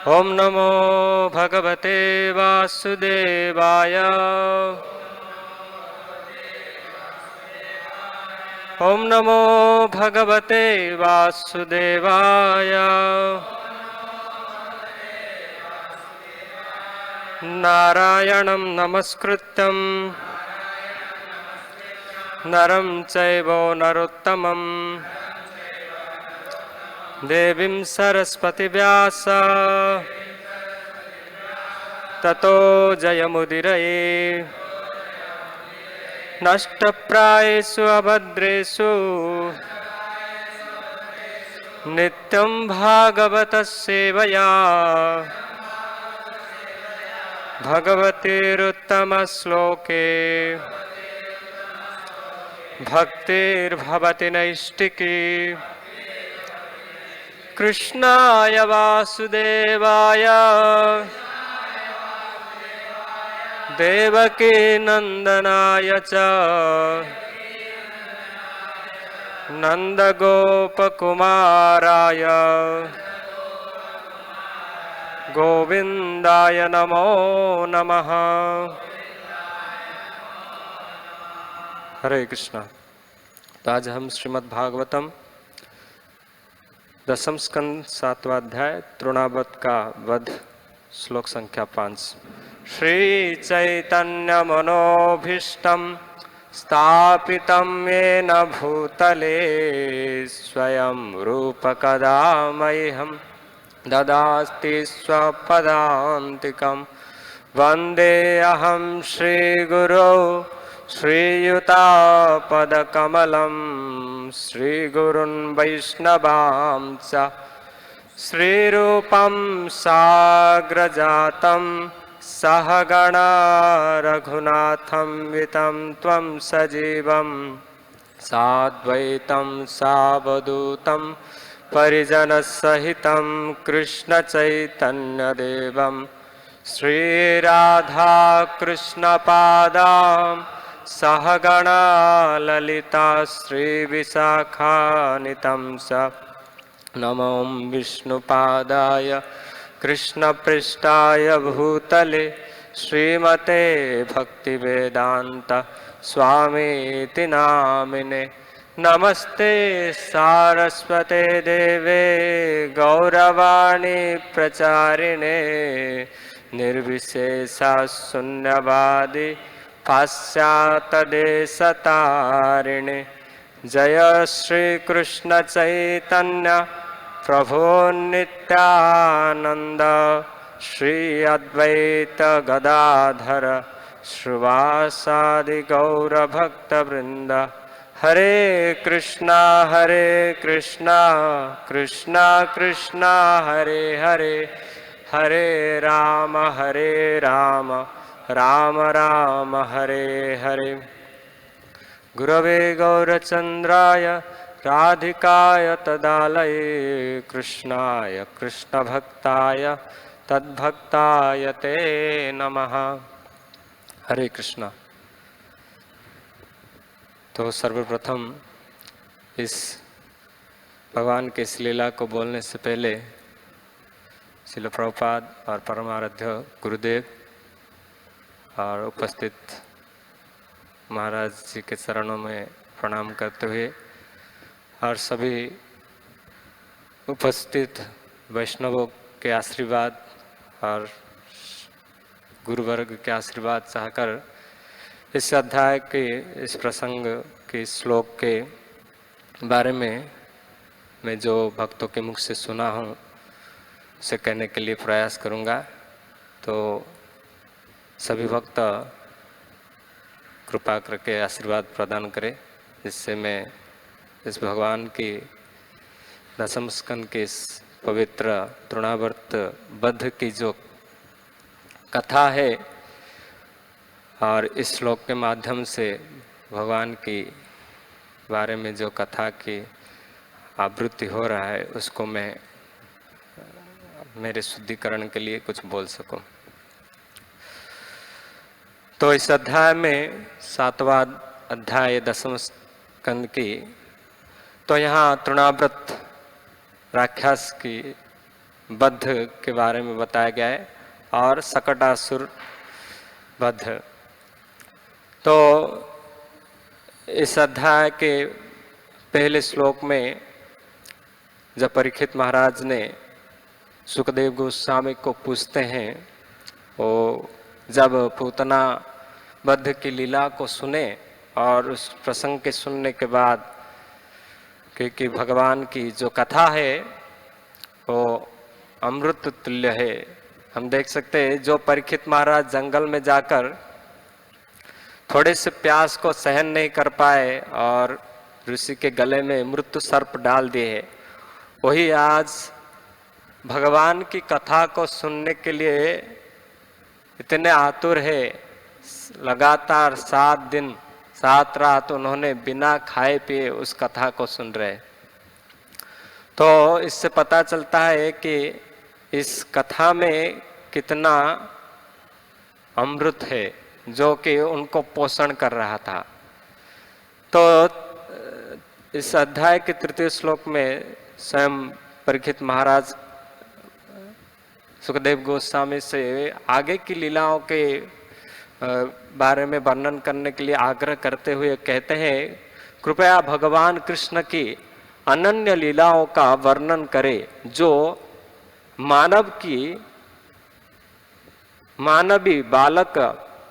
ओम नमो भगवते वासुदेवाय। ओम नमो भगवते वासुदेवाय। नारायणं नमस्कृत्यं नरं चैव नरोत्तमं देवीं सरस्वती व्यास ततो जयमुदीरये। नष्टप्रायेषु अभद्रेषु नित्यं भागवतः सेवया भगवतीरुत्तमश्लोके भक्तिर्भवति नैष्टिकी। कृष्णाय वासुदेवाय देवकी नंदनाय च नंदगोपकुमाराय गोविंदाय नमो नमः। हरे कृष्णा। तो आज हम श्रीमद् भागवतम दसम स्कंद 7वां अध्याय तृणावत का वध श्लोक संख्या 5। श्री चैतन्य मनोभीष्टं स्थापितं येन भूतले स्वयं रूप कदा मह्यं ददास्ति स्वपदान्तिकं। वन्देऽहं श्रीगुरौ श्रीयुतापदकमलं श्रीगुरुन् वैष्णवां च श्रीरूपं साग्रजातं सहगणा रघुनाथं वितं त्वं सजीवं साद्वैतं सावधूतं परिजनसहितं कृष्णचैतन्यदेवं श्रीराधा कृष्णपादां सहगणा ललिता श्रीविशाखान्वितं च नमो विष्णुपादाय कृष्णपृष्ठाय भूतले श्रीमते भक्तिवेदांत स्वामीति नामिने। नमस्ते सारस्वते देवे गौरवाणी प्रचारिणे निर्विशेषा शून्यवादी पाश्चात्यदेशतारिणे। जय श्री कृष्ण चैतन्य प्रभो नित्यानंद श्री अद्वैत गदाधर श्रीवासादि गौर भक्त वृंद। हरे कृष्णा कृष्णा कृष्णा हरे हरे, हरे राम राम राम हरे हरे। गुरवे गौरचंद्राय राधिकाय तदालये कृष्णाय कृष्णभक्ताय तद्भक्ताय ते नमः। हरे कृष्णा। तो सर्वप्रथम इस भगवान के इस लीला को बोलने से पहले श्रील प्रभुपाद और परमाराध्य गुरुदेव और उपस्थित महाराज जी के चरणों में प्रणाम करते हुए और सभी उपस्थित वैष्णवों के आशीर्वाद और गुरुवर्ग के आशीर्वाद चाहकर इस अध्याय के इस प्रसंग के श्लोक के बारे में मैं जो भक्तों के मुख से सुना हूँ उसे कहने के लिए प्रयास करूँगा। तो सभी भक्त कृपा करके आशीर्वाद प्रदान करें जिससे मैं इस भगवान की दसम स्कंद के इस पवित्र तृणावर्त वध की जो कथा है और इस श्लोक के माध्यम से भगवान की बारे में जो कथा की आवृत्ति हो रहा है उसको मैं मेरे शुद्धिकरण के लिए कुछ बोल सकूं। तो इस अध्याय में 7वां अध्याय दसम स्कंद की, तो यहाँ तृणाव्रत राक्षस की वध के बारे में बताया गया है और शकटासुर वध। तो इस अध्याय के पहले श्लोक में जब परीक्षित महाराज ने सुखदेव गोस्वामी को पूछते हैं, वो जब पूतना वध की लीला को सुने और उस प्रसंग के सुनने के बाद कि भगवान की जो कथा है वो अमृत तुल्य है। हम देख सकते हैं जो परीक्षित महाराज जंगल में जाकर थोड़े से प्यास को सहन नहीं कर पाए और ऋषि के गले में मृत्यु सर्प डाल दिए, वही आज भगवान की कथा को सुनने के लिए इतने आतुर है। लगातार 7 दिन 7 रात उन्होंने बिना खाए पिए उस कथा को सुन रहे। तो इससे पता चलता है कि इस कथा में कितना अमृत है जो कि उनको पोषण कर रहा था। तो इस अध्याय के 3 श्लोक में स्वयं परीक्षित महाराज सुखदेव गोस्वामी से आगे की लीलाओं के बारे में वर्णन करने के लिए आग्रह करते हुए कहते हैं, कृपया भगवान कृष्ण की अनन्य लीलाओं का वर्णन करें जो मानवी बालक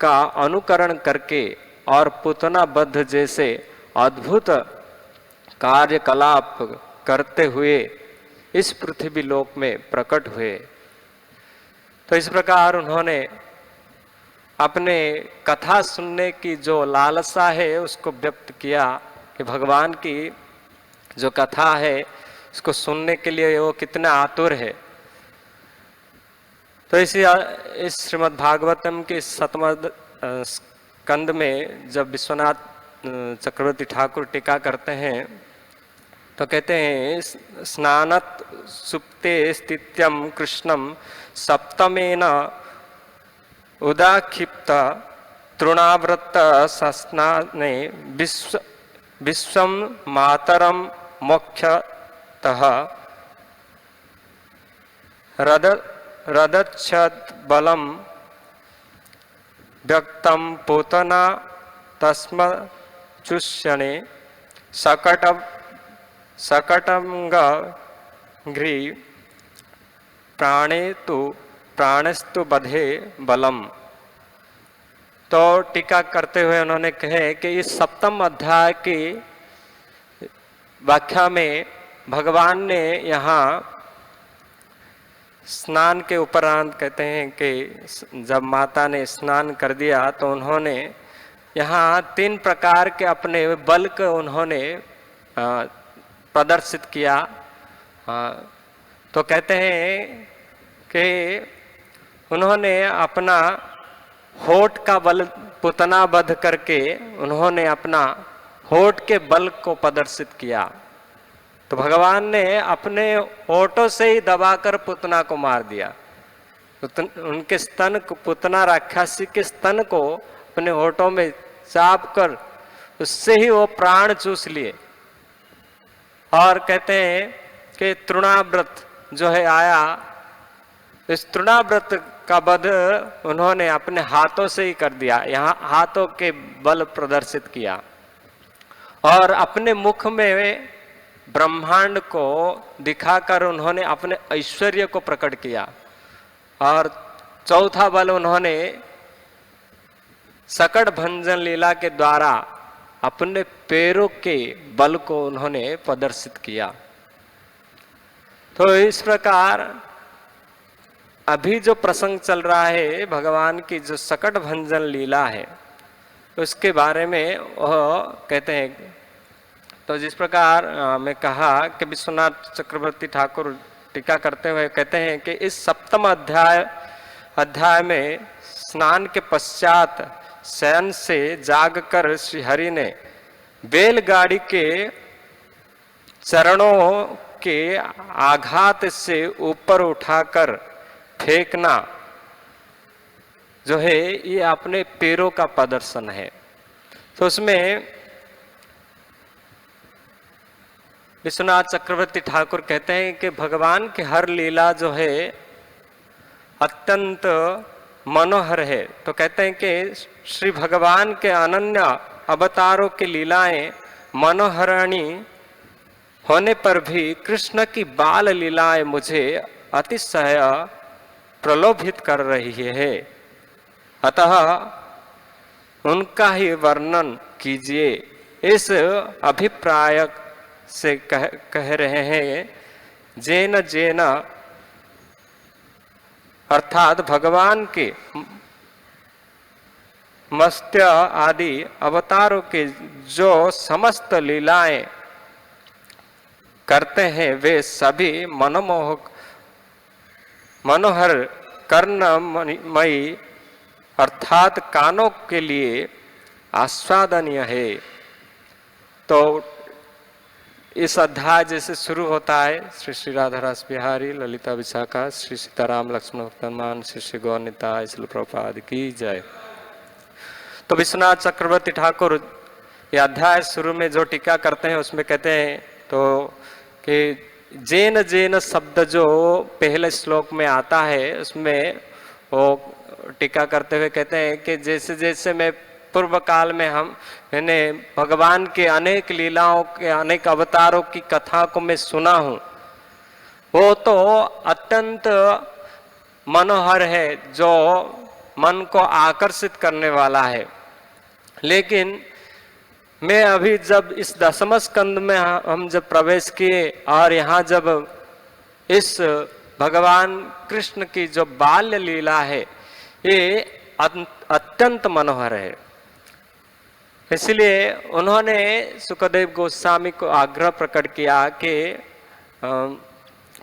का अनुकरण करके और पूतना वध जैसे अद्भुत कार्यकलाप करते हुए इस पृथ्वी लोक में प्रकट हुए। तो इस प्रकार उन्होंने अपने कथा सुनने की जो लालसा है उसको व्यक्त किया कि भगवान की जो कथा है उसको सुनने के लिए वो कितना आतुर है। तो इस श्रीमद् भागवतम के 7वें स्कंद में जब विश्वनाथ चक्रवर्ती ठाकुर टीका करते हैं तो कहते हैं, स्नानत सुप्ते स्थित्यम कृष्णम सप्तमेन उदाक्षिप्त तृणावृत्त सस्नाने विश्वम मातरम मोक्षतः रदच्छद बलम व्यक्तम पूतना तस्मचुष्यणे सकटंग घ्री प्राणस्तु बधे बलम। तो टीका करते हुए उन्होंने कहे कि इस 7वें अध्याय की व्याख्या में भगवान ने यहाँ स्नान के उपरांत कहते हैं कि जब माता ने स्नान कर दिया तो उन्होंने यहाँ 3 प्रकार के अपने बल को उन्होंने प्रदर्शित किया। तो कहते हैं कि उन्होंने अपना होठ का बल पूतना वध करके उन्होंने अपना होठ के बल को प्रदर्शित किया। तो भगवान ने अपने होठों से ही दबाकर पूतना को मार दिया। उनके स्तन को, पूतना राक्षसी के स्तन को अपने होठों में चाप कर उससे ही वो प्राण चूस लिए। और कहते हैं कि तृणाव्रत जो है आया, इस तृणाव्रत का वध उन्होंने अपने हाथों से ही कर दिया, यहाँ हाथों के बल प्रदर्शित किया और अपने मुख में ब्रह्मांड को दिखाकर उन्होंने अपने ऐश्वर्य को प्रकट किया। और चौथा बल उन्होंने सकट भंजन लीला के द्वारा अपने पैरों के बल को उन्होंने प्रदर्शित किया। तो इस प्रकार अभी जो प्रसंग चल रहा है भगवान की जो सकट भंजन लीला है उसके बारे में वह कहते हैं। तो जिस प्रकार मैं कहा कि विश्वनाथ चक्रवर्ती ठाकुर टीका करते हुए कहते हैं कि इस 7वें अध्याय में स्नान के पश्चात शयन से जागकर श्री हरि ने बैलगाड़ी के चरणों के आघात से ऊपर उठाकर फेंकना जो है ये अपने पैरों का प्रदर्शन है। तो उसमें विश्वनाथ चक्रवर्ती ठाकुर कहते हैं कि भगवान की हर लीला जो है अत्यंत मनोहर है। तो कहते हैं कि श्री भगवान के अनन्य अवतारों की लीलाएं मनोहरणी होने पर भी कृष्ण की बाल लीलाएं मुझे अतिशय प्रलोभित कर रही है, अतः उनका ही वर्णन कीजिए। इस अभिप्राय से कह रहे हैं जेन जेन, अर्थात भगवान के मत्स्य आदि अवतारों के जो समस्त लीलाएं करते हैं वे सभी मनमोहक मनोहर कर्णमयी अर्थात कानों के लिए आस्वादनीय है। तो इस अध्याय जैसे शुरू होता है श्री श्री राधा रस बिहारी ललिता विशाखा श्री सीताराम लक्ष्मण हनुमान श्री श्री गौरनिताय श्रील प्रभुपाद की जय। तो विश्वनाथ चक्रवर्ती ठाकुर ये अध्याय शुरू में जो टीका करते हैं उसमें कहते हैं तो कि जेन जेन शब्द जो पहले श्लोक में आता है उसमें वो टीका करते हुए कहते हैं कि जैसे जैसे मैं पूर्व काल में मैंने भगवान के अनेक लीलाओं के अनेक अवतारों की कथा को मैं सुना हूँ, वो तो अत्यंत मनोहर है, जो मन को आकर्षित करने वाला है। लेकिन मैं अभी जब इस दशम स्कंद में हम जब प्रवेश किए और यहाँ जब इस भगवान कृष्ण की जो बाल्य लीला है ये अत्यंत मनोहर है, इसलिए उन्होंने सुखदेव गोस्वामी को आग्रह प्रकट किया कि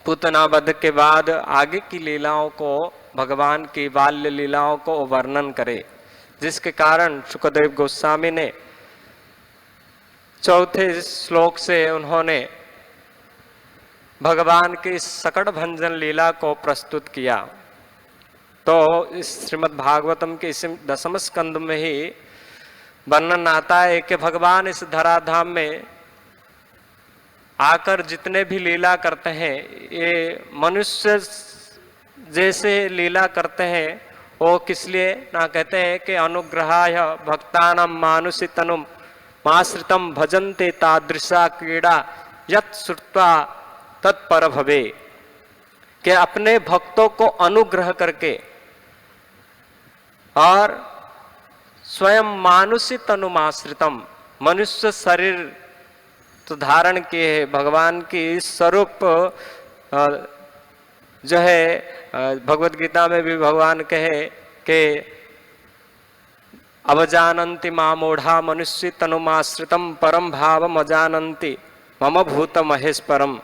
पूतना वध के बाद आगे की लीलाओं को भगवान की बाल्य लीलाओं को वर्णन करे, जिसके कारण सुखदेव गोस्वामी ने चौथे श्लोक से उन्होंने भगवान की सकट भंजन लीला को प्रस्तुत किया। तो इस श्रीमद् भागवतम के इस दशम स्कंद में ही वर्णन आता है कि भगवान इस धराधाम में आकर जितने भी लीला करते हैं ये मनुष्य जैसे लीला करते हैं। वो किस लिए ना कहते हैं कि अनुग्रहाय भक्तानां मानुषी तनुम माश्रितम भजन्ते तादृशा क्रीड़ा यत् श्रुत्वा तत्पर भवे, कि अपने भक्तों को अनुग्रह करके और स्वयं मानुषी तनुमाश्रितम मनुष्य शरीर तो धारण किए है, भगवान की स्वरूप जो है भगवत गीता में भी भगवान कहे कि अवजानन्ति मामूढ़ा मनुष्य तनुमाश्रितम परम भावम अजानन्ति मम भूत महेश परम,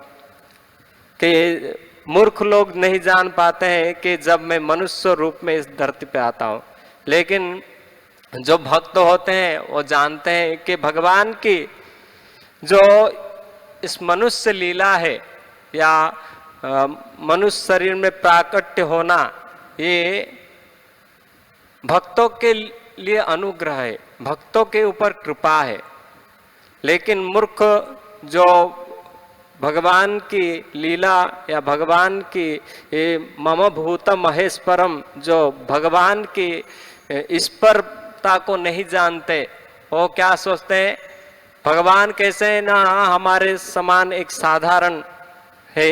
कि मूर्ख लोग नहीं जान पाते हैं कि जब मैं मनुष्य रूप में इस धरती पे आता हूँ, लेकिन जो भक्त होते हैं वो जानते हैं कि भगवान की जो इस मनुष्य लीला है या मनुष्य शरीर में प्राकट्य होना ये भक्तों के लिए अनुग्रह है, भक्तों के ऊपर कृपा है। लेकिन मूर्ख जो भगवान की लीला या भगवान की मम भूत महेश परम, जो भगवान की ईश्वरता को नहीं जानते, वो क्या सोचते हैं भगवान कैसे ना हमारे समान एक साधारण है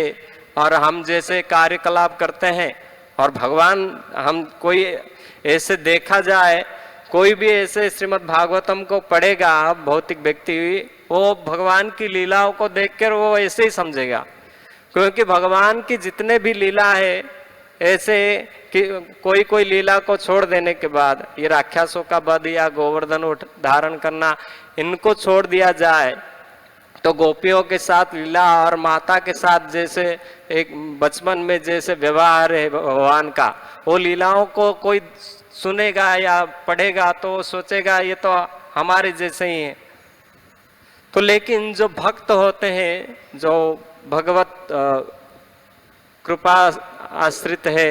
और हम जैसे कार्यकलाप करते हैं, और भगवान हम कोई ऐसे देखा जाए कोई भी ऐसे श्रीमद् भागवतम को पढ़ेगा भौतिक व्यक्ति, वो भगवान की लीलाओं को देखकर वो ऐसे ही समझेगा, क्योंकि भगवान की जितने भी लीला है ऐसे कि कोई कोई लीला को छोड़ देने के बाद ये राक्षसों का वध या गोवर्धन धारण करना इनको छोड़ दिया जाए तो गोपियों के साथ लीला और माता के साथ जैसे एक बचपन में जैसे व्यवहार है भगवान का, वो लीलाओं को कोई सुनेगा या पढ़ेगा तो सोचेगा ये तो हमारे जैसे ही है। तो लेकिन जो भक्त होते हैं, जो भगवत कृपा आश्रित है,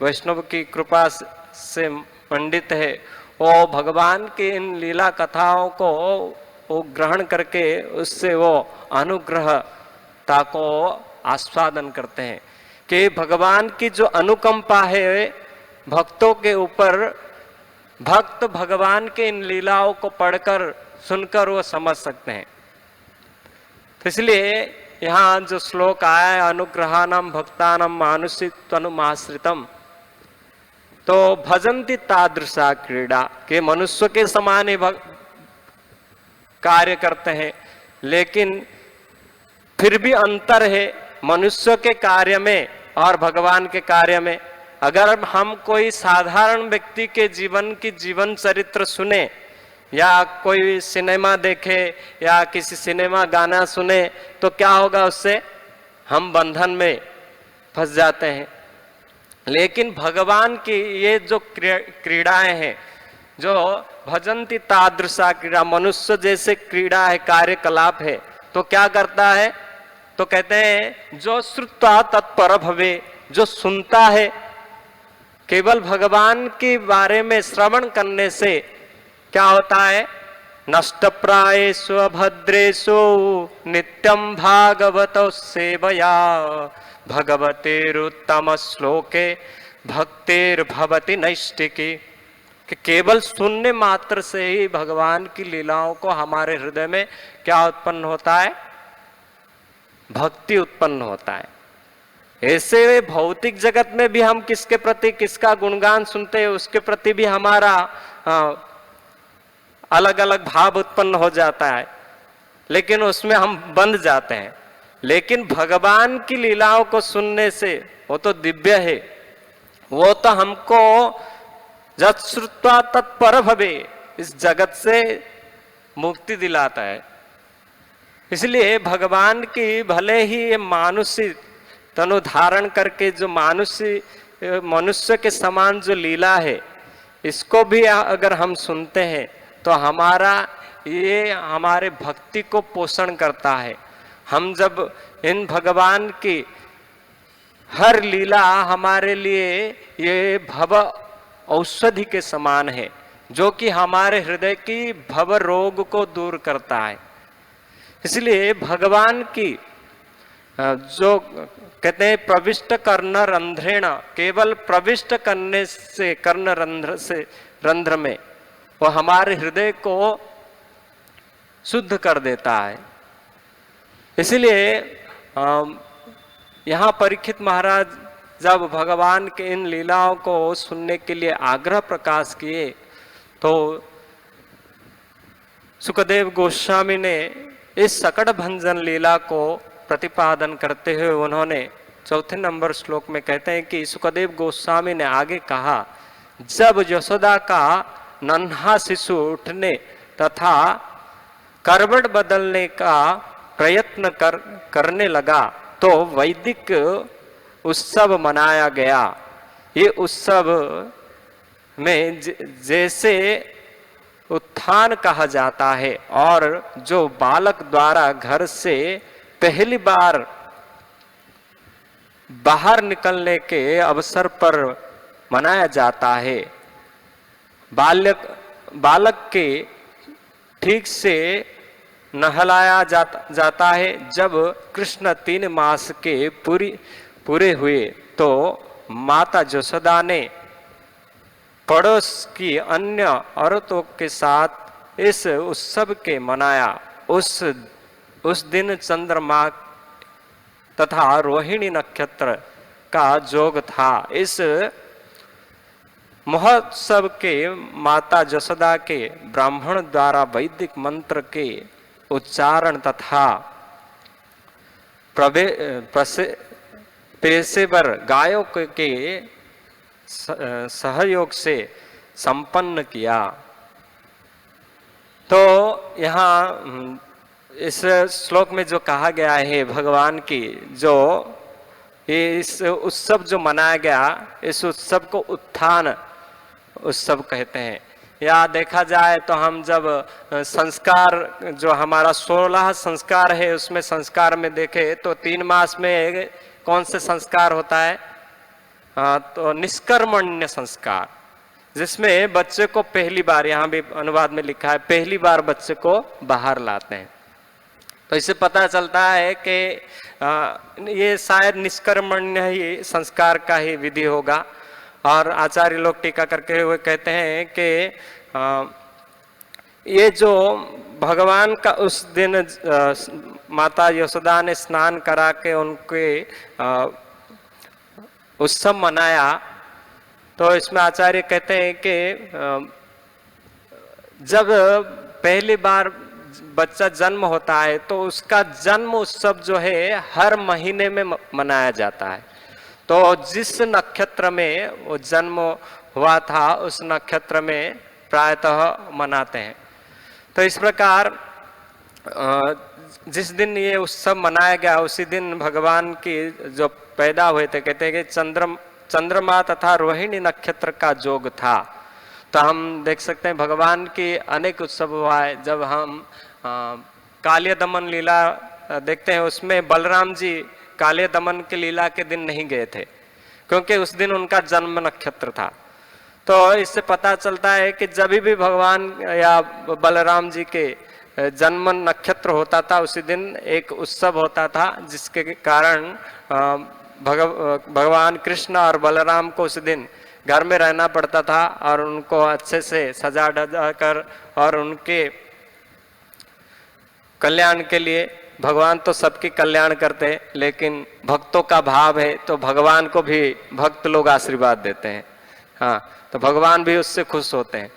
वैष्णव की कृपा से मंडित है, वो भगवान की इन लीला कथाओं को वो ग्रहण करके उससे वो अनुग्रह अनुकंपता को आस्वादन करते हैं कि भगवान की जो अनुकंपा है भक्तों के ऊपर, भक्त भगवान के इन लीलाओं को पढ़कर सुनकर वो समझ सकते हैं। तो इसलिए यहाँ जो श्लोक आया है, अनुग्रहानम भक्तानम मानुषित्वनुमाश्रितम, तो भजन्ति तादृशा क्रीड़ा, के मनुष्य के समान ही कार्य करते हैं, लेकिन फिर भी अंतर है मनुष्य के कार्य में और भगवान के कार्य में। अगर हम कोई साधारण व्यक्ति के जीवन की जीवन चरित्र सुने या कोई सिनेमा देखे या किसी सिनेमा गाना सुने तो क्या होगा, उससे हम बंधन में फंस जाते हैं। लेकिन भगवान की ये जो क्रीड़ाएं हैं, जो भजन्ति तादृशा क्रीड़ा, मनुष्य जैसे क्रीड़ा है, कार्यकलाप है, तो क्या करता है, तो कहते हैं जो श्रुत्वा तत्पर भवे, जो सुनता है, केवल भगवान के बारे में श्रवण करने से क्या होता है, नष्ट प्रायेषु अभद्रेषु नित्यं भागवतो सेवया भगवतेरुत्तम श्लोके भक्तिर्भवति नैष्टिकी, कि केवल सुनने मात्र से ही भगवान की लीलाओं को हमारे हृदय में क्या उत्पन्न होता है, भक्ति उत्पन्न होता है। ऐसे भौतिक जगत में भी हम किसके प्रति किसका गुणगान सुनते हैं, उसके प्रति भी हमारा अलग अलग भाव उत्पन्न हो जाता है, लेकिन उसमें हम बंध जाते हैं। लेकिन भगवान की लीलाओं को सुनने से, वो तो दिव्य है, वो तो हमको जत श्रुत्वा तत्पर भवे, इस जगत से मुक्ति दिलाता है। इसलिए भगवान की भले ही ये मानुषी तनु धारण करके जो मनुष्य के समान जो लीला है, इसको भी अगर हम सुनते हैं तो ये हमारे भक्ति को पोषण करता है। हम जब इन भगवान की हर लीला हमारे लिए ये भव औषधि के समान है, जो कि हमारे हृदय की भव रोग को दूर करता है। इसलिए भगवान की जो कहते हैं प्रविष्ट कर्ण रंध्रेण, केवल प्रविष्ट करने से कर्ण रंध्र में वो हमारे हृदय को शुद्ध कर देता है। इसलिए यहाँ परीक्षित महाराज जब भगवान के इन लीलाओं को सुनने के लिए आग्रह प्रकाश किए तो सुखदेव गोस्वामी ने इस सकट भंजन लीला को प्रतिपादन करते हुए उन्होंने चौथे नंबर श्लोक में कहते हैं कि सुखदेव गोस्वामी ने आगे कहा, जब यशोदा का नन्हा शिशु उठने तथा करवट बदलने का प्रयत्न करने लगा तो वैदिक उत्सव मनाया गया। ये उत्सव में जैसे उत्थान कहा जाता है और जो बालक द्वारा घर से पहली बार बाहर निकलने के अवसर पर मनाया जाता है, बालक के ठीक से नहलाया जाता है। जब कृष्ण 3 मास के पूरे हुए तो माता यशोदा ने पड़ोस की अन्य औरतों के साथ इस उत्सव के मनाया। उस दिन चंद्रमा तथा रोहिणी नक्षत्र का योग था। इस महोत्सव के माता यशोदा के ब्राह्मण द्वारा वैदिक मंत्र के उच्चारण तथा पेशेवर गायक के सहयोग से संपन्न किया। तो यहाँ इस श्लोक में जो कहा गया है भगवान की जो इस उत्सव जो मनाया गया, इस उत्सव को उत्थान उत्सव कहते हैं। या देखा जाए तो हम जब संस्कार जो हमारा 16 संस्कार है उसमें संस्कार में देखे तो 3 मास में कौन से संस्कार होता है, तो निष्कर्मण्य संस्कार, जिसमें बच्चे को पहली बार, यहाँ भी अनुवाद में लिखा है, पहली बार बच्चे को बाहर लाते हैं। तो इससे पता चलता है कि ये शायद निष्कर्मण्य ही संस्कार का ही विधि होगा। और आचार्य लोग टीका करके हुए कहते हैं कि ये जो भगवान का उस दिन माता यशोदा ने स्नान करा के उनके उत्सव मनाया, तो इसमें आचार्य कहते हैं कि जब पहली बार बच्चा जन्म होता है तो उसका जन्म उत्सव जो है हर महीने में मनाया जाता है। तो जिस नक्षत्र में वो जन्म हुआ था उस नक्षत्र में प्रायतः मनाते हैं। तो इस प्रकार जिस दिन ये उत्सव मनाया गया उसी दिन भगवान की जो पैदा हुए थे, कहते हैं कि चंद्रमा तथा रोहिणी नक्षत्र का जोग था। तो हम देख सकते हैं भगवान की अनेक उत्सव हुआ है। जब हम कालिया दमन लीला देखते हैं उसमें बलराम जी कालिया दमन की लीला के दिन नहीं गए थे क्योंकि उस दिन उनका जन्म नक्षत्र था। तो इससे पता चलता है कि जब भी भगवान या बलराम जी के जन्म नक्षत्र होता था उसी दिन एक उत्सव होता था, जिसके कारण भगवान कृष्ण और बलराम को उस दिन घर में रहना पड़ता था और उनको अच्छे से सजा धजा कर और उनके कल्याण के लिए, भगवान तो सबकी कल्याण करते हैं लेकिन भक्तों का भाव है तो भगवान को भी भक्त लोग आशीर्वाद देते हैं। हाँ, तो भगवान भी उससे खुश होते हैं।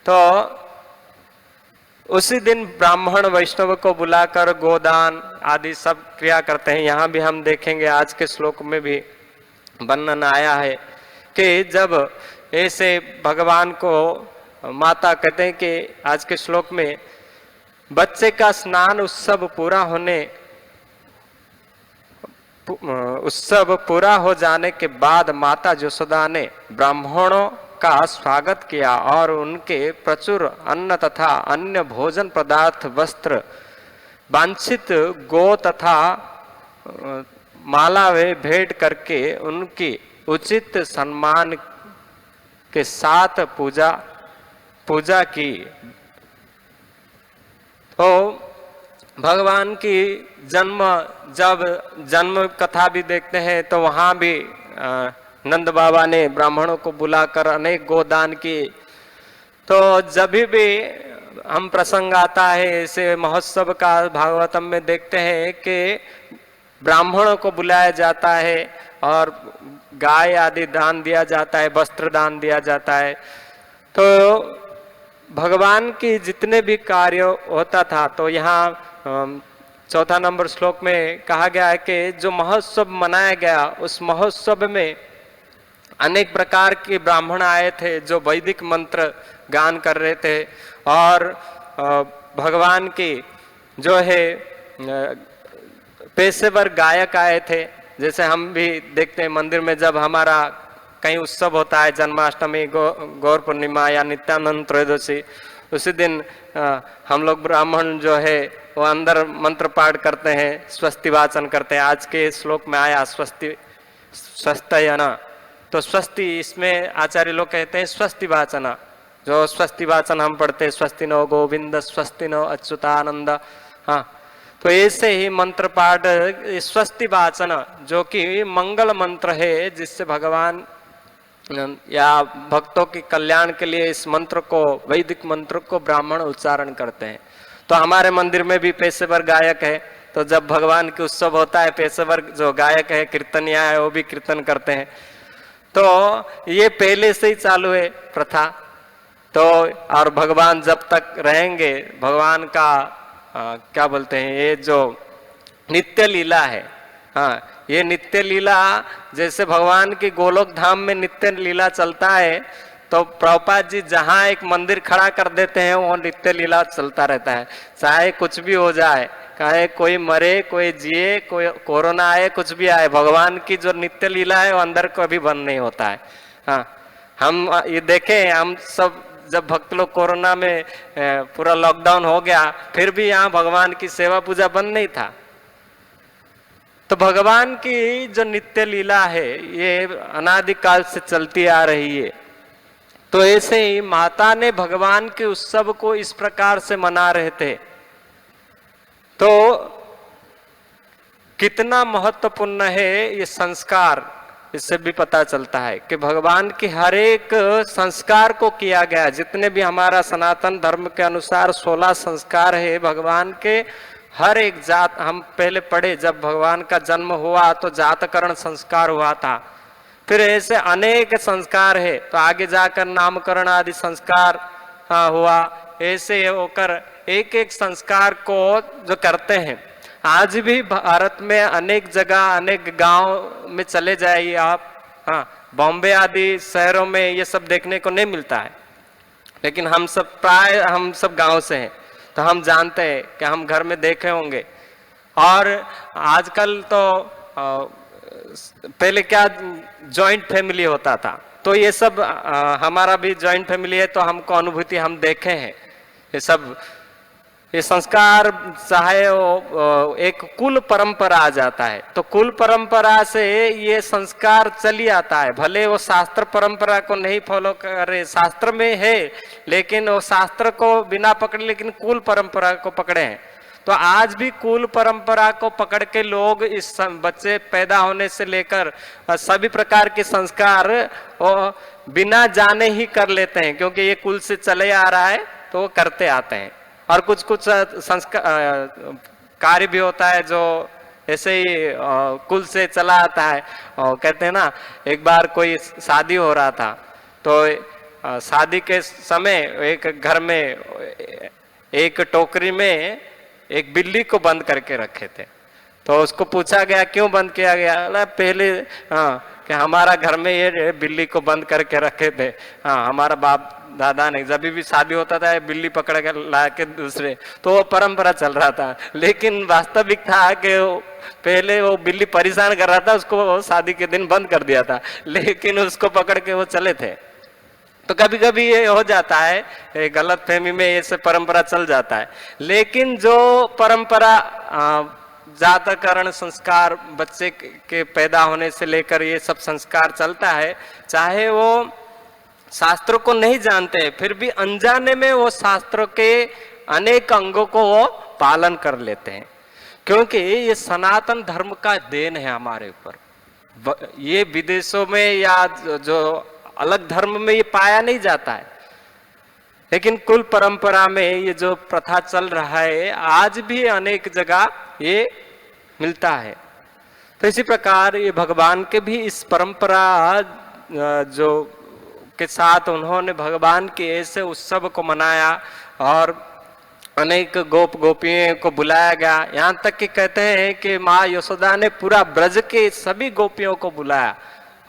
तो उसी दिन ब्राह्मण वैष्णव को बुलाकर गोदान आदि सब क्रिया करते हैं। यहाँ भी हम देखेंगे आज के श्लोक में भी वर्णन आया है कि जब ऐसे भगवान को माता कहते हैं कि आज के श्लोक में बच्चे का स्नान उत्सव पूरा हो जाने के बाद माता यशोदा ने ब्राह्मणों का स्वागत किया और उनके प्रचुर अन्न तथा अन्य भोजन पदार्थ, वस्त्र, वांछित गो तथा माला वे भेंट करके उनकी उचित सम्मान के साथ पूजा की। तो भगवान की जब जन्म कथा भी देखते हैं तो वहाँ भी नंद बाबा ने ब्राह्मणों को बुलाकर अनेक गोदान की। तो जब भी हम प्रसंग आता है ऐसे महोत्सव का भागवतम में देखते हैं कि ब्राह्मणों को बुलाया जाता है और गाय आदि दान दिया जाता है, वस्त्र दान दिया जाता है। तो भगवान की जितने भी कार्य होता था, तो यहाँ चौथा नंबर श्लोक में कहा गया है कि जो महोत्सव मनाया गया उस महोत्सव में अनेक प्रकार के ब्राह्मण आए थे जो वैदिक मंत्र गान कर रहे थे और भगवान की जो है पेशेवर गायक आए थे। जैसे हम भी देखते हैं मंदिर में जब हमारा कहीं उत्सव होता है, जन्माष्टमी, गौर पूर्णिमा या नित्यानंद त्रयोदशी, उसी दिन हम लोग ब्राह्मण जो है वो अंदर मंत्र पाठ करते हैं, स्वस्ति वाचन करते हैं। आज के श्लोक में आया स्वस्त्ययन, तो स्वस्ति इसमें आचार्य लोग कहते हैं स्वस्ति वाचन। जो स्वस्ति वाचन हम पढ़ते हैं, स्वस्ति नो गोविंद, स्वस्ति नो अच्युतानंद। हाँ, तो ऐसे ही मंत्र पाठ स्वस्ति वाचन जो कि मंगल मंत्र है, जिससे भगवान या भक्तों के कल्याण के लिए इस मंत्र को, वैदिक मंत्र को ब्राह्मण उच्चारण करते हैं। तो हमारे मंदिर में भी पेशेवर गायक है, तो जब भगवान के उत्सव होता है पेशेवर जो गायक है, कीर्तनिया है, वो भी कीर्तन करते हैं। तो ये पहले से ही चालू है प्रथा। तो और भगवान जब तक रहेंगे, भगवान का क्या बोलते हैं, ये जो नित्य लीला है, हाँ, ये नित्य लीला जैसे भगवान की गोलोक धाम में नित्य लीला चलता है, तो प्रभुपाद जी जहाँ एक मंदिर खड़ा कर देते हैं वो नित्य लीला चलता रहता है। चाहे कुछ भी हो जाए, चाहे कोई मरे, कोई जिए, कोई कोरोना आए, कुछ भी आए, भगवान की जो नित्य लीला है वो अंदर कभी बंद नहीं होता है। हाँ, हम ये देखें, हम सब जब भक्त लोग कोरोना में पूरा लॉकडाउन हो गया, फिर भी यहाँ भगवान की सेवा पूजा बंद नहीं था। तो भगवान की जो नित्य लीला है ये अनादिकाल से चलती आ रही है। तो ऐसे ही माता ने भगवान के उत्सव को इस प्रकार से मना रहे थे। तो कितना महत्वपूर्ण है ये संस्कार, इससे भी पता चलता है कि भगवान के हर एक संस्कार को किया गया। जितने भी हमारा सनातन धर्म के अनुसार 16 संस्कार है भगवान के, हर एक जात, हम पहले पढ़े जब भगवान का जन्म हुआ तो जातकरण संस्कार हुआ था, फिर ऐसे अनेक संस्कार है, तो आगे जाकर नामकरण आदि संस्कार हुआ। ऐसे होकर एक एक संस्कार को जो करते हैं, आज भी भारत में अनेक जगह अनेक गांव में चले जाइए आप, बॉम्बे आदि शहरों में ये सब देखने को नहीं मिलता है। लेकिन हम सब गांव से हैं, तो हम जानते हैं कि हम घर में देखे होंगे। और आजकल तो पहले क्या जॉइंट फैमिली होता था, तो ये सब हमारा भी जॉइंट फैमिली है, तो हमको अनुभूति, हम देखे हैं ये सब। ये संस्कार चाहे वो एक कुल परंपरा आ जाता है, तो कुल परंपरा से ये संस्कार चली आता है। भले वो शास्त्र परंपरा को नहीं फॉलो करे, शास्त्र में है, लेकिन वो शास्त्र को बिना पकड़े, लेकिन कुल परंपरा को पकड़े हैं। तो आज भी कुल परंपरा को पकड़ के लोग इस बच्चे पैदा होने से लेकर सभी प्रकार के संस्कार वो बिना जाने ही कर लेते हैं, क्योंकि ये कुल से चले आ रहा है तो वो करते आते हैं। और कुछ कुछ संस्कार कार्य भी होता है जो ऐसे ही कुल से चला आता है। और कहते हैं ना, एक बार कोई शादी हो रहा था, तो शादी के समय एक घर में एक टोकरी में एक बिल्ली को बंद करके रखे थे। तो उसको पूछा गया क्यों बंद किया गया? पहले कि हमारा घर में ये बिल्ली को बंद करके रखे थे, हमारा बाप दादा ने जब भी शादी होता था बिल्ली पकड़ के ला के दूसरे, तो वो परंपरा चल रहा था। लेकिन वास्तविक था कि पहले वो बिल्ली परेशान कर रहा था, उसको शादी के दिन बंद कर दिया था, लेकिन उसको पकड़ के वो चले थे। तो कभी कभी ये हो जाता है, गलत फहमी में ये सब परंपरा चल जाता है। लेकिन जो परंपरा जातकरण संस्कार बच्चे के पैदा होने से लेकर ये सब संस्कार चलता है, चाहे वो शास्त्रों को नहीं जानते हैं, फिर भी अनजाने में वो शास्त्रों के अनेक अंगों को वो पालन कर लेते हैं, क्योंकि ये सनातन धर्म का देन है हमारे ऊपर। ये विदेशों में या जो अलग धर्म में ये पाया नहीं जाता है, लेकिन कुल परंपरा में ये जो प्रथा चल रहा है आज भी अनेक जगह ये मिलता है। तो इसी प्रकार ये भगवान के भी इस परंपरा जो के साथ उन्होंने भगवान के ऐसे उत्सव को मनाया और अनेक गोप गोपियों को बुलाया गया। यहाँ तक कि कहते हैं कि माँ यशोदा ने पूरा ब्रज के सभी गोपियों को बुलाया।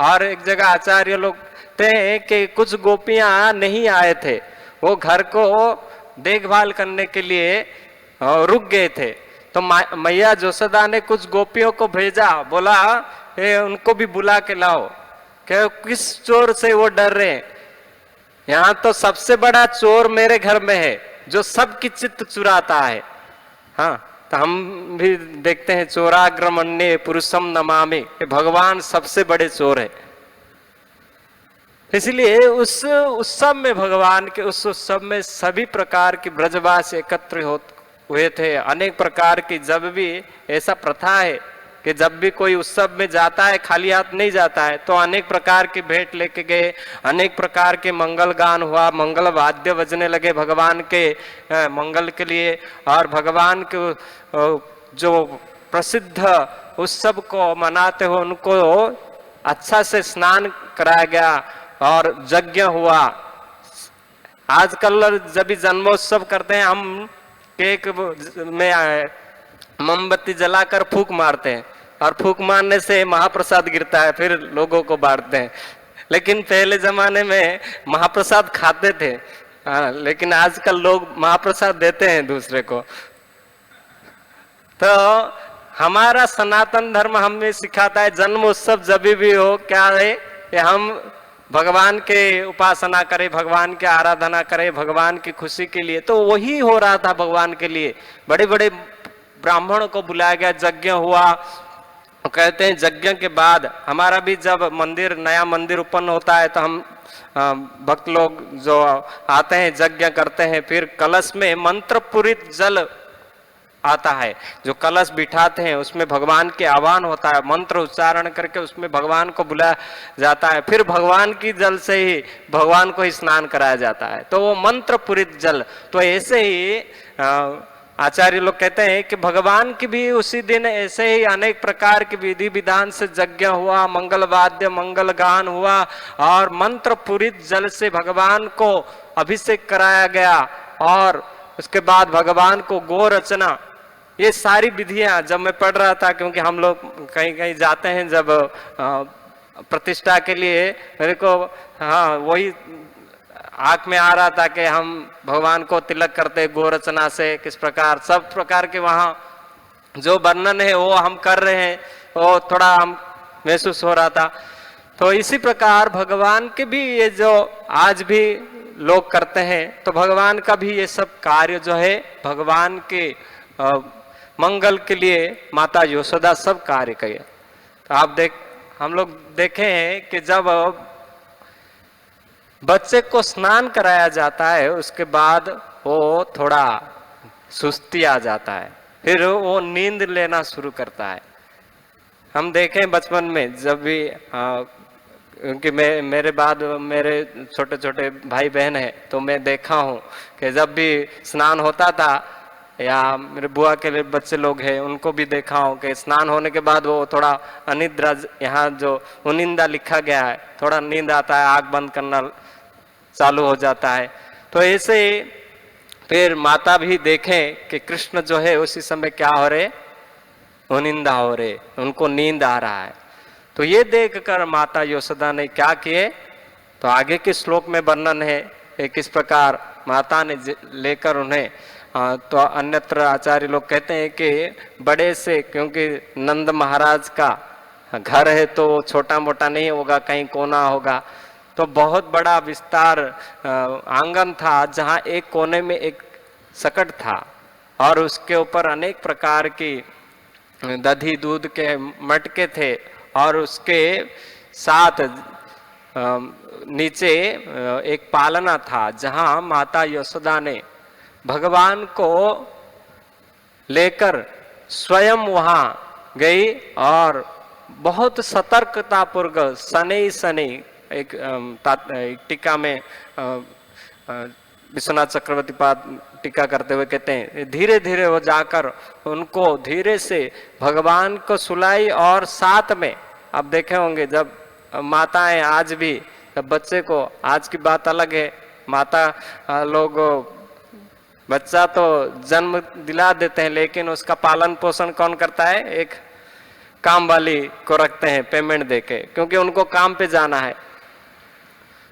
और एक जगह आचार्य लोग कहते हैं कि कुछ गोपियां नहीं आए थे, वो घर को देखभाल करने के लिए रुक गए थे। तो मैया यशोदा ने कुछ गोपियों को भेजा, बोला उनको भी बुला के लाओ, कि किस चोर से वो डर रहे हैं। यहाँ तो सबसे बड़ा चोर मेरे घर में है, जो सबकी चित्त चुराता है। तो हम भी देखते हैं चोराग्रमण्य पुरुषम नमामि, भगवान सबसे बड़े चोर है। इसलिए उस उत्सव में, भगवान के उस उत्सव में सभी प्रकार की ब्रजवासी एकत्र हुए थे। अनेक प्रकार की, जब भी ऐसा प्रथा है कि जब भी कोई उत्सव में जाता है खाली हाथ नहीं जाता है, तो अनेक प्रकार की भेंट लेके गए, अनेक प्रकार के मंगल गान हुआ, मंगल वाद्य बजने लगे भगवान के मंगल के लिए। और भगवान के जो प्रसिद्ध उत्सव को मनाते हुए उनको अच्छा से स्नान कराया गया और यज्ञ हुआ। आजकल जब भी जन्मोत्सव करते हैं हम केक में मोमबत्ती जलाकर फूंक मारते हैं, और फूंक मारने से महाप्रसाद गिरता है, फिर लोगों को बांटते हैं। लेकिन पहले जमाने में महाप्रसाद खाते थे, लेकिन आजकल लोग महाप्रसाद देते हैं दूसरे को। तो हमारा सनातन धर्म हमें सिखाता है जन्म उत्सव जब भी हो, क्या है कि हम भगवान के उपासना करें, भगवान की आराधना करें, भगवान की खुशी के लिए। तो वही हो रहा था भगवान के लिए। बड़े बड़े ब्राह्मणों को बुलाया गया, यज्ञ हुआ। कहते हैं यज्ञ के बाद हमारा भी जब मंदिर, नया मंदिर उत्पन्न होता है, तो हम भक्त लोग जो आते हैं यज्ञ करते हैं, फिर कलश में मंत्र पूरित जल आता है। जो कलश बिठाते हैं उसमें भगवान के आह्वान होता है, मंत्र उच्चारण करके उसमें भगवान को बुलाया जाता है, फिर भगवान की जल से ही भगवान को ही स्नान कराया जाता है, तो वो मंत्र पूरित जल। तो ऐसे ही आचार्य लोग कहते हैं कि भगवान की भी उसी दिन ऐसे ही अनेक प्रकार के विधि विधान से यज्ञ हुआ, मंगल वाद्य मंगल गान हुआ और मंत्र पूरित जल से भगवान को अभिषेक कराया गया। और उसके बाद भगवान को गो रचना, ये सारी विधियां जब मैं पढ़ रहा था, क्योंकि हम लोग कहीं कहीं जाते हैं जब प्रतिष्ठा के लिए, मेरे को हाँ वही आंख में आ रहा था कि हम भगवान को तिलक करते गो रचना से, किस प्रकार सब प्रकार के वहाँ जो वर्णन है वो हम कर रहे हैं, वो थोड़ा हम महसूस हो रहा था। तो इसी प्रकार भगवान के भी ये जो आज भी लोग करते हैं, तो भगवान का भी ये सब कार्य जो है भगवान के मंगल के लिए माता यशोदा सब कार्य किए। तो आप हम लोग देखे हैं कि जब बच्चे को स्नान कराया जाता है उसके बाद वो थोड़ा सुस्ती आ जाता है, फिर वो नींद लेना शुरू करता है। हम देखें बचपन में जब भी क्योंकि मेरे बाद मेरे छोटे छोटे भाई बहन हैं, तो मैं देखा हूँ कि जब भी स्नान होता था, या मेरे बुआ के बच्चे लोग हैं उनको भी देखा हूँ कि स्नान होने के बाद वो थोड़ा अनिद्रा, यहाँ जो उनिंदा लिखा गया है, थोड़ा नींद आता है, आँख बंद करना चालू हो जाता है। तो ऐसे फिर माता भी देखें कि कृष्ण जो है उसी समय क्या हो रहे, उनिंदा हो रहे, उनको नींद आ रहा है। तो ये देखकर माता यशोदा ने क्या किए, तो आगे के श्लोक में वर्णन है कि किस प्रकार माता ने लेकर उन्हें, तो अन्यत्र आचार्य लोग कहते हैं कि बड़े से, क्योंकि नंद महाराज का घर है तो छोटा मोटा नहीं होगा, कहीं कोना होगा, तो बहुत बड़ा विस्तार आंगन था जहाँ एक कोने में एक सकट था और उसके ऊपर अनेक प्रकार की दही दूध के मटके थे और उसके साथ नीचे एक पालना था जहाँ माता यशोदा ने भगवान को लेकर स्वयं वहाँ गई और बहुत सतर्कतापूर्वक शनि शनि एक टीका में विश्वनाथ चक्रवर्ती पाद टीका करते हुए कहते हैं धीरे धीरे वो जाकर उनको धीरे से भगवान को सुलाई। और साथ में आप देखे होंगे जब माताएं आज भी, जब बच्चे को, आज की बात अलग है, माता लोग बच्चा तो जन्म दिला देते हैं लेकिन उसका पालन पोषण कौन करता है, एक काम वाली को रखते हैं पेमेंट देके, क्योंकि उनको काम पे जाना है।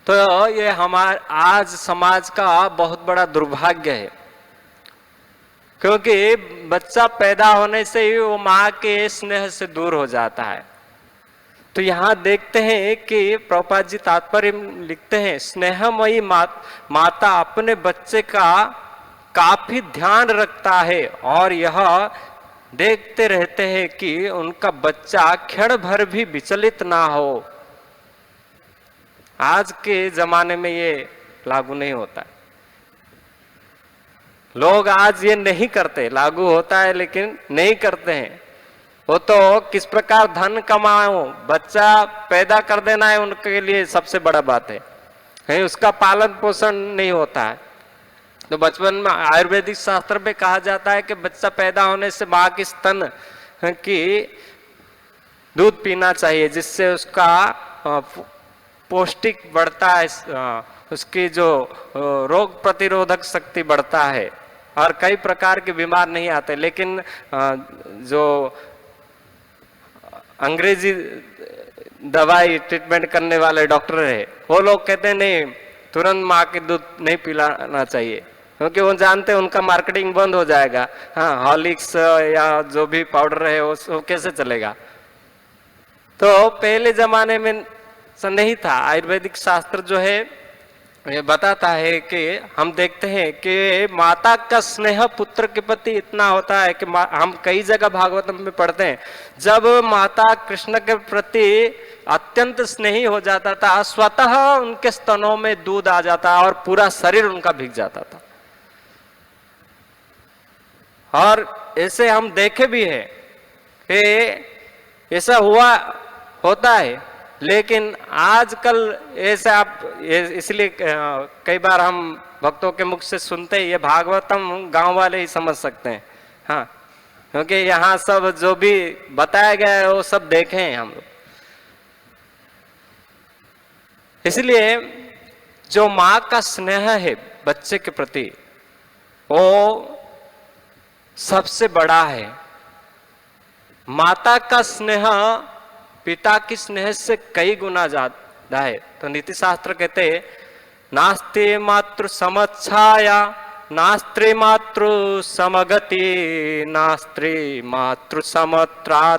तो ये हमारे आज समाज का बहुत बड़ा दुर्भाग्य है, क्योंकि बच्चा पैदा होने से ही वो माँ के स्नेह से दूर हो जाता है। तो यहाँ देखते हैं कि प्रभुपाद जी तात्पर्य लिखते हैं, स्नेहमयी माता अपने बच्चे का काफी ध्यान रखता है और यह देखते रहते हैं कि उनका बच्चा क्षण भर भी विचलित ना हो। आज के जमाने में ये लागू नहीं होता है, लोग आज ये नहीं करते, लागू होता है लेकिन नहीं करते हैं। वो तो किस प्रकार धन कमाओ, बच्चा पैदा कर देना है उनके लिए सबसे बड़ा बात है, उसका पालन पोषण नहीं होता है। तो बचपन में आयुर्वेदिक शास्त्र में कहा जाता है कि बच्चा पैदा होने से माँ की स्तन की दूध पीना चाहिए, जिससे उसका पौष्टिक बढ़ता है, उसकी जो रोग प्रतिरोधक शक्ति बढ़ता है और कई प्रकार के बीमार नहीं आते। लेकिन जो अंग्रेजी दवाई ट्रीटमेंट करने वाले डॉक्टर है, वो लोग कहते हैं नहीं, तुरंत माँ के दूध नहीं पिलाना चाहिए, क्योंकि वो जानते हैं उनका मार्केटिंग बंद हो जाएगा। हाँ, हॉर्लिक्स या जो भी पाउडर है वो कैसे चलेगा। तो पहले जमाने में नहीं था। आयुर्वेदिक शास्त्र जो है ये बताता है कि हम देखते हैं कि माता का स्नेह पुत्र के प्रति इतना होता है कि हम कई जगह भागवतम में पढ़ते हैं, जब माता कृष्ण के प्रति अत्यंत स्नेही हो जाता था, स्वतः उनके स्तनों में दूध आ जाता और पूरा शरीर उनका भीग जाता था। और ऐसे हम देखे भी है कि ऐसा होता है। लेकिन आजकल ऐसे आप इसलिए कई बार हम भक्तों के मुख से सुनते हैं, ये भागवतम गांव वाले ही समझ सकते हैं। हाँ, क्योंकि यहाँ सब जो भी बताया गया है वो सब देखे हैं हम लोग। इसलिए जो माँ का स्नेह है बच्चे के प्रति वो सबसे बड़ा है। माता का स्नेह पिता की स्नेह से कई गुना ज्यादा है। तो नीति शास्त्र कहते हैं, नास्ति मातृ समच्छाया, नास्त्री मातृ समगति, नास्त्री मातृ समत्राण,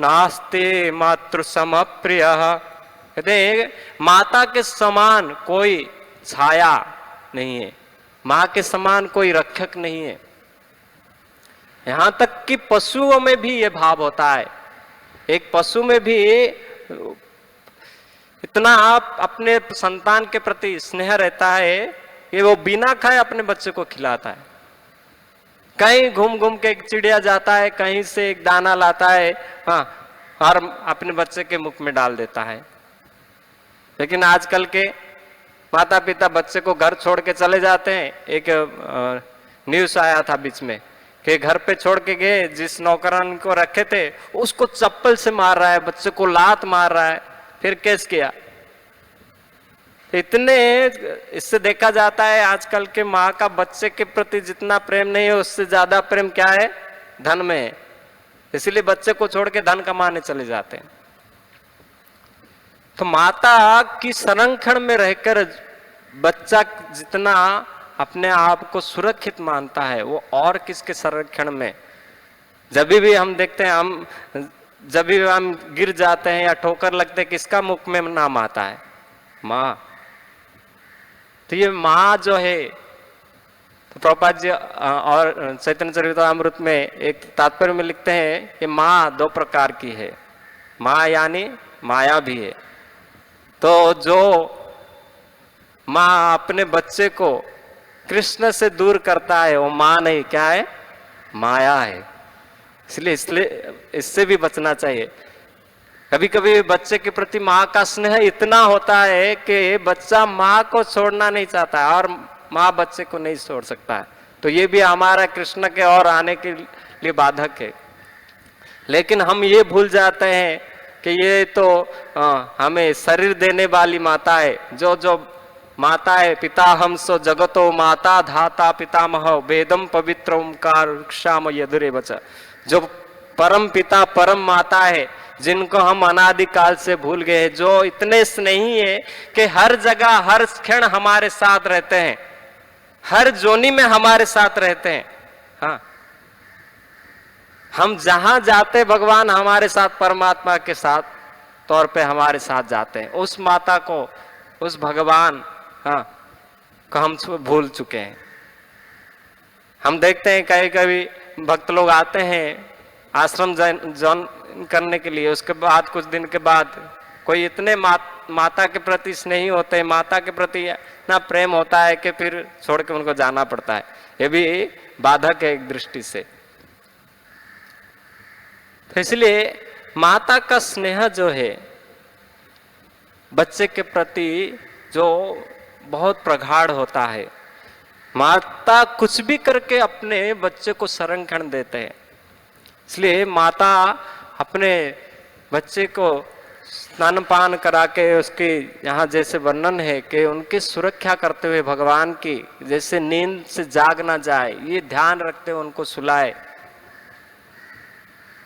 नास्ति मातृ समप्रिय। कहते माता के समान कोई छाया नहीं है, माँ के समान कोई रक्षक नहीं है। यहां तक कि पशुओं में भी ये भाव होता है। एक पशु में भी इतना आप अपने संतान के प्रति स्नेह रहता है कि वो बिना खाए अपने बच्चे को खिलाता है। कहीं घूम घूम के एक चिड़िया जाता है, कहीं से एक दाना लाता है, हाँ, और अपने बच्चे के मुख में डाल देता है। लेकिन आजकल के माता पिता बच्चे को घर छोड़ के चले जाते हैं। एक न्यूज़ आया था बीच में कि घर पे छोड़ के गए, जिस नौकरान को रखे थे उसको चप्पल से मार रहा है, बच्चे को लात मार रहा है, फिर केस किया। इतने इससे देखा जाता है आजकल के माँ का बच्चे के प्रति जितना प्रेम नहीं है, उससे ज्यादा प्रेम क्या है, धन में है। इसीलिए बच्चे को छोड़ के धन कमाने चले जाते हैं। तो माता की संरक्षण में रहकर बच्चा जितना अपने आप को सुरक्षित मानता है वो और किसके संरक्षण में। जब भी हम देखते हैं, जब भी हम गिर जाते हैं या ठोकर लगते हैं, किसका मुख में नाम आता है, माँ। तो ये माँ जो है, तो प्रभुपाद जी और चैतन्य चरितामृत में एक तात्पर्य में लिखते हैं कि माँ दो प्रकार की है, माँ यानी माया भी है। तो जो माँ अपने बच्चे को कृष्ण से दूर करता है वो माँ नहीं, क्या है, माया है। इसलिए इससे भी बचना चाहिए। कभी कभी बच्चे के प्रति माँ का स्नेह इतना होता है कि बच्चा माँ को छोड़ना नहीं चाहता है और माँ बच्चे को नहीं छोड़ सकता है। तो ये भी हमारा कृष्ण के और आने के लिए बाधक है। लेकिन हम ये भूल जाते हैं कि ये तो हमें शरीर देने वाली माता है। जो माता है, पिता हमसो जगतो माता धाता पितामह वेदम पवित्र ओंकार क्षाम यदुरे बचा। जो परम पिता परम माता है, जिनको हम अनादिकाल से भूल गए, जो इतने स्नेही है कि हर जगह हर क्षण हमारे साथ रहते हैं, हर जोनी में हमारे साथ रहते हैं। हाँ, हम जहां जाते भगवान हमारे साथ परमात्मा के साथ तौर पे हमारे साथ जाते हैं। उस माता को, उस भगवान को हम भूल चुके हैं। हम देखते हैं कभी कभी भक्त लोग आते हैं आश्रम ज्वाइन करने के लिए, उसके बाद कुछ दिन के बाद कोई इतने माता के प्रति स्नेही होते हैं, माता के प्रति इतना प्रेम होता है कि फिर छोड़ के उनको जाना पड़ता है। ये भी बाधक है एक दृष्टि से। तो इसलिए माता का स्नेह जो है बच्चे के प्रति जो बहुत प्रगाढ़ होता है। माता कुछ भी करके अपने बच्चे को संरक्षण देते हैं। इसलिए माता अपने बच्चे को स्नान पान करा के उसकी यहाँ जैसे वर्णन है कि उनकी सुरक्षा करते हुए भगवान की, जैसे नींद से जाग ना जाए ये ध्यान रखते हुए उनको सुलाए,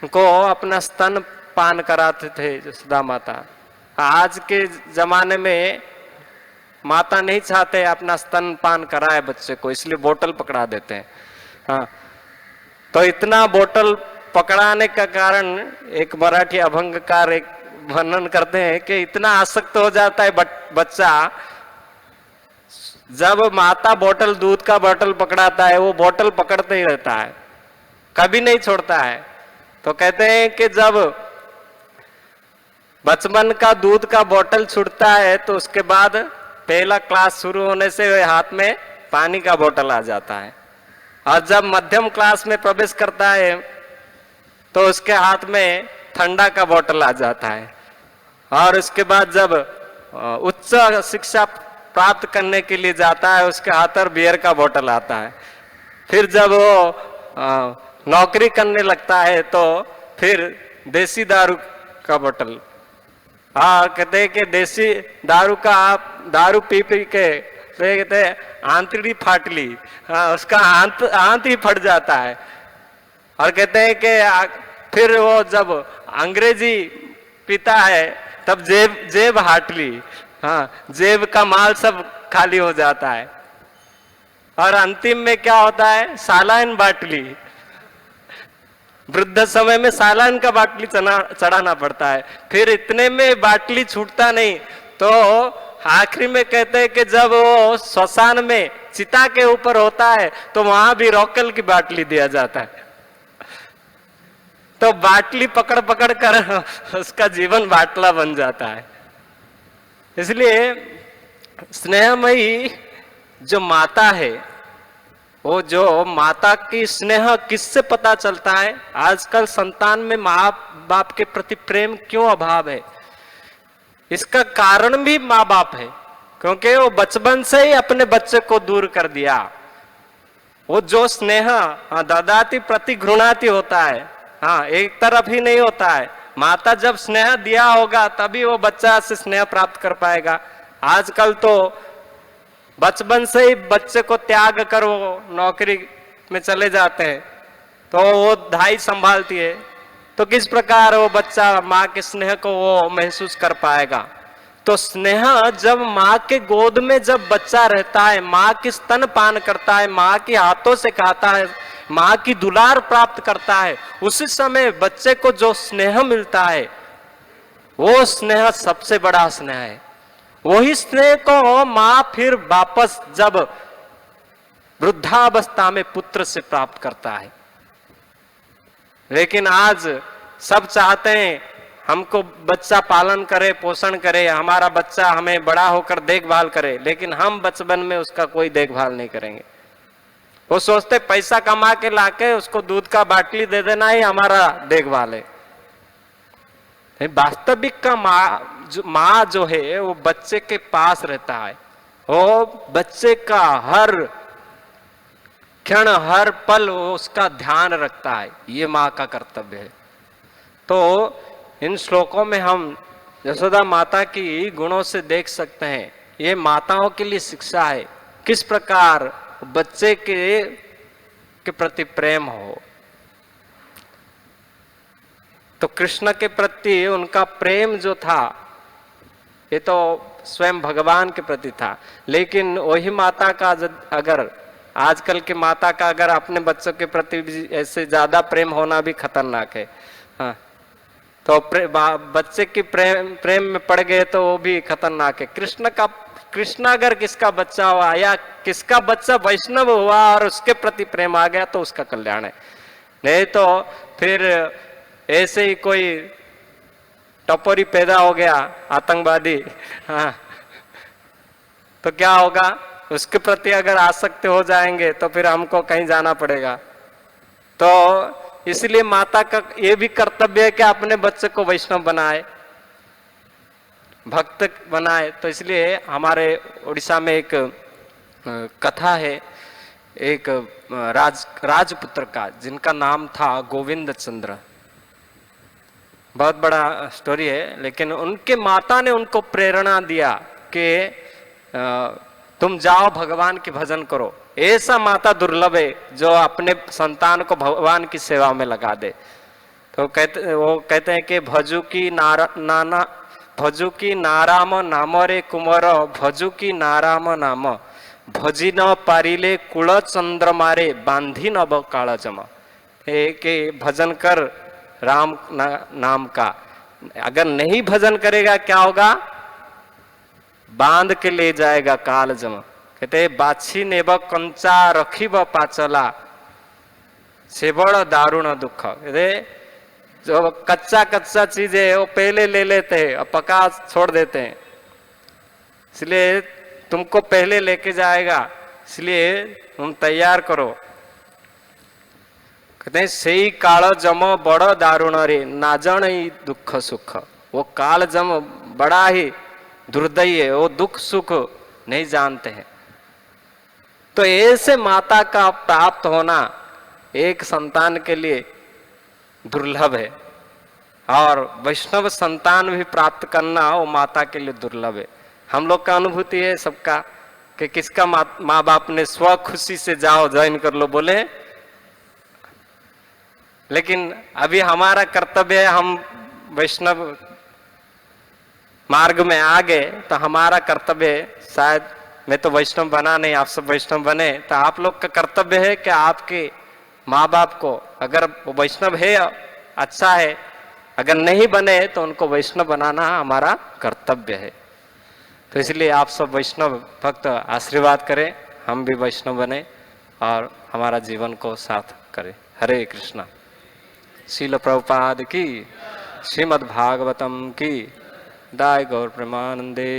उनको अपना स्तन पान कराते थे यशोदा माता। आज के जमाने में माता नहीं चाहते अपना स्तन पान कराए बच्चे को, इसलिए बोतल पकड़ा देते हैं। हाँ, तो इतना बोतल पकड़ाने का कारण एक मराठी अभंगकार एक वर्णन करते हैं कि इतना आसक्त हो जाता है बच्चा, जब माता बोतल दूध का बोतल पकड़ाता है वो बोतल पकड़ते ही रहता है, कभी नहीं छोड़ता है। तो कहते हैं कि जब बचपन का दूध का बोतल छूटता है तो उसके बाद पहला क्लास शुरू होने से हाथ में पानी का बोतल आ जाता है। और जब मध्यम क्लास में प्रवेश करता है तो उसके हाथ में ठंडा का बोतल आ जाता है, और उसके बाद जब उच्च शिक्षा प्राप्त करने के लिए जाता है उसके हाथ पर बियर का बोतल आता है। फिर जब वो नौकरी करने लगता है तो फिर देसी दारू का बोतल। हाँ, कहते हैं कि देसी दारू का आप दारू पी पी के कहते आंतड़ी फाट ली, हाँ उसका आंत ही फट जाता है। और कहते हैं कि फिर वो जब अंग्रेजी पीता है तब जेब हाट ली, हाँ जेब का माल सब खाली हो जाता है। और अंतिम में क्या होता है, सालाइन बाटली। वृद्ध समय में सालाइन का बाटली चढ़ाना पड़ता है। फिर इतने में बाटली छूटता नहीं तो आखिरी में कहते हैं कि जब वो श्मशान में चिता के ऊपर होता है तो वहां भी रॉकेल की बाटली दिया जाता है। तो बाटली पकड़ पकड़ कर उसका जीवन बाटला बन जाता है। इसलिए स्नेहमयी जो माता है, वो जो माता की स्नेह किससे पता चलता है? आजकल संतान में माँ बाप के प्रति प्रेम क्यों अभाव है? इसका कारण भी माँ बाप है, क्योंकि वो बचपन से ही अपने बच्चे को दूर कर दिया। वो जो स्नेह ददाति प्रति घृणाति होता है, हाँ एक तरफ ही नहीं होता है। माता जब स्नेह दिया होगा तभी वो बच्चा से स्नेह प्राप्त कर पाएगा। आजकल तो बचपन से ही बच्चे को त्याग कर वो नौकरी में चले जाते हैं तो वो दाई संभालती है, तो किस प्रकार वो बच्चा माँ के स्नेह को वो महसूस कर पाएगा? तो स्नेह जब माँ के गोद में जब बच्चा रहता है, माँ की स्तन पान करता है, माँ के हाथों से खाता है, माँ की दुलार प्राप्त करता है, उसी समय बच्चे को जो स्नेह मिलता है वो स्नेह सबसे बड़ा स्नेह है। वही स्नेह को माँ फिर वापस जब वृद्धावस्था में पुत्र से प्राप्त करता है। लेकिन आज सब चाहते हैं हमको बच्चा पालन करे, पोषण करे, हमारा बच्चा हमें बड़ा होकर देखभाल करे, लेकिन हम बचपन में उसका कोई देखभाल नहीं करेंगे। वो सोचते पैसा कमा के लाके उसको दूध का बाटली दे देना ही हमारा देखभाल है। वास्तविक का माँ जो है वो बच्चे के पास रहता है, वो बच्चे का हर क्षण हर पल वो उसका ध्यान रखता है, ये माँ का कर्तव्य है। तो इन श्लोकों में हम यशोदा माता की गुणों से देख सकते हैं, ये माताओं के लिए शिक्षा है किस प्रकार बच्चे के प्रति प्रेम हो। तो कृष्ण के प्रति उनका प्रेम जो था ये तो स्वयं भगवान के प्रति था, लेकिन वही माता का अगर आजकल के माता का अगर अपने बच्चों के प्रति भी ऐसे ज्यादा प्रेम होना भी खतरनाक है। हाँ, तो बच्चे की प्रेम में पड़ गए तो वो भी खतरनाक है। कृष्ण अगर किसका बच्चा हुआ या किसका बच्चा वैष्णव हुआ और उसके प्रति प्रेम आ गया तो उसका कल्याण है। नहीं तो फिर ऐसे ही कोई टपोरी पैदा हो गया आतंकवादी, हाँ तो क्या होगा? उसके प्रति अगर आसक्त हो जाएंगे तो फिर हमको कहीं जाना पड़ेगा। तो इसलिए माता का ये भी कर्तव्य है कि अपने बच्चे को वैष्णव बनाए, भक्त बनाए। तो इसलिए हमारे उड़ीसा में एक कथा है, एक राजपुत्र का जिनका नाम था गोविंद चंद्र। बहुत बड़ा स्टोरी है, लेकिन उनके माता ने उनको प्रेरणा दिया कि तुम जाओ भगवान की भजन करो। ऐसा माता दुर्लभ है जो अपने संतान को भगवान की सेवा में लगा दे। तो वो कहते हैं कि भजु की नाराम नाम रे कुमार, भजु की नाराम नाम, भजी न पारिले कुल चंद्र मारे, बांधी न काल जमा। के भजन कर राम नाम का, अगर नहीं भजन करेगा क्या होगा? बांध के ले जाएगा काल जमा। कहते बाछी नेब कंचा रखीब पाचला, से बड़ा दारुण दुख। कहते जो कच्चा चीज है वो पहले ले लेते हैं और पका छोड़ देते हैं, इसलिए तुमको पहले लेके जाएगा, इसलिए तुम तैयार करो। कहते हैं सही काल जम बड़ दारुण रे ना जन ही दुख सुख। वो काल जम बड़ा ही दुर्दयी है, वो दुख सुख नहीं जानते हैं। तो ऐसे माता का प्राप्त होना एक संतान के लिए दुर्लभ है, और वैष्णव संतान भी प्राप्त करना वो माता के लिए दुर्लभ है। हम लोग का अनुभूति है सबका कि किसका माँ बाप ने स्व खुशी से जाओ ज्वाइन कर लो बोले, लेकिन अभी हमारा कर्तव्य है, हम वैष्णव मार्ग में आ गए तो हमारा कर्तव्य है, शायद मैं तो वैष्णव बना नहीं, आप सब वैष्णव बने, तो आप लोग का कर्तव्य है कि आपके माँ बाप को, अगर वो वैष्णव है अच्छा है, अगर नहीं बने तो उनको वैष्णव बनाना हमारा कर्तव्य है। तो इसलिए आप सब वैष्णव भक्त आशीर्वाद करें, हम भी वैष्णव बने और हमारा जीवन को साथ करें। हरे कृष्णा। श्रील प्रभुपाद की, श्रीमद् भागवतम की, दाय गौर प्रेमानंदे।